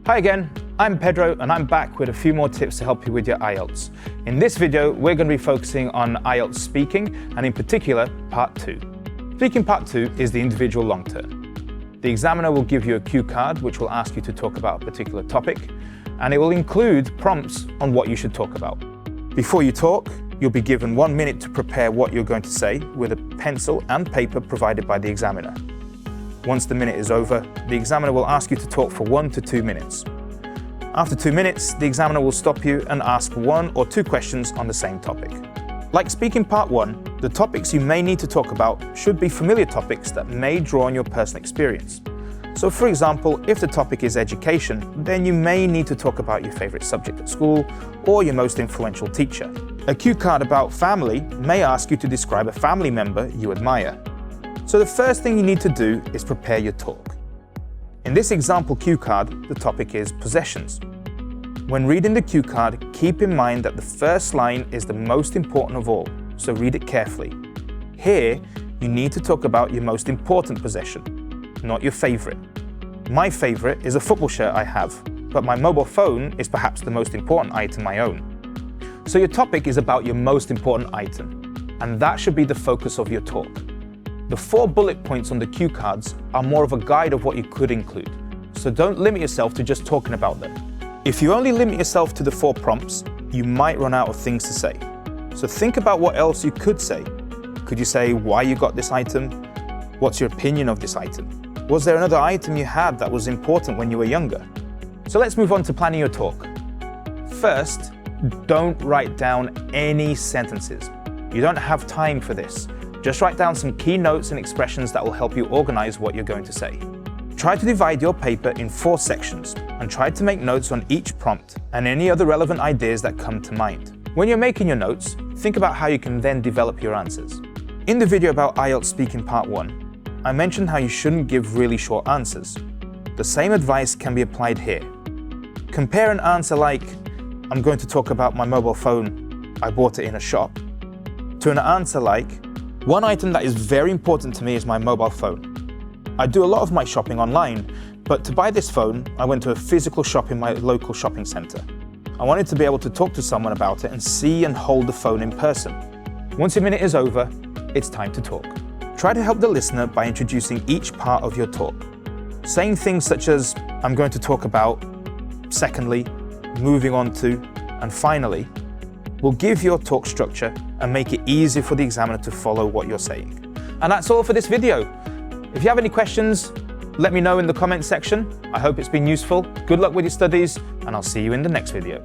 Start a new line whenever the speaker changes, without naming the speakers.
Hi again, I'm Pedro and I'm back with a few more tips to help you with your IELTS. In this video, we're going to be focusing on IELTS speaking and in particular, Part 2. Speaking Part 2 is the individual long term. The examiner will give you a cue card which will ask you to talk about a particular topic, and it will include prompts on what you should talk about. Before you talk, you'll be given 1 minute to prepare what you're going to say with a pencil and paper provided by the examiner. Once the minute is over, the examiner will ask you to talk for 1 to 2 minutes. After 2 minutes, the examiner will stop you and ask 1 or 2 questions on the same topic. Like speaking Part 1, the topics you may need to talk about should be familiar topics that may draw on your personal experience. So for example, if the topic is education, then you may need to talk about your favorite subject at school or your most influential teacher. A cue card about family may ask you to describe a family member you admire. So the first thing you need to do is prepare your talk. In this example cue card, the topic is possessions. When reading the cue card, keep in mind that the first line is the most important of all, so read it carefully. Here, you need to talk about your most important possession, not your favorite. My favorite is a football shirt I have, but my mobile phone is perhaps the most important item I own. So your topic is about your most important item, and that should be the focus of your talk. The 4 bullet points on the cue cards are more of a guide of what you could include, so don't limit yourself to just talking about them. If you only limit yourself to the 4 prompts, you might run out of things to say. So think about what else you could say. Could you say why you got this item? What's your opinion of this item? Was there another item you had that was important when you were younger? So let's move on to planning your talk. First, don't write down any sentences. You don't have time for this. Just write down some key notes and expressions that will help you organize what you're going to say. Try to divide your paper in 4 sections and try to make notes on each prompt and any other relevant ideas that come to mind. When you're making your notes, think about how you can then develop your answers. In the video about IELTS Speaking Part 1, I mentioned how you shouldn't give really short answers. The same advice can be applied here. Compare an answer like, I'm going to talk about my mobile phone, I bought it in a shop, to an answer like, one item that is very important to me is my mobile phone. I do a lot of my shopping online, but to buy this phone, I went to a physical shop in my local shopping center. I wanted to be able to talk to someone about it and see and hold the phone in person. Once your minute is over, it's time to talk. Try to help the listener by introducing each part of your talk. Saying things such as, I'm going to talk about, secondly, moving on to, and finally, will give your talk structure and make it easier for the examiner to follow what you're saying. And that's all for this video. If you have any questions, let me know in the comments section. I hope it's been useful. Good luck with your studies, and I'll see you in the next video.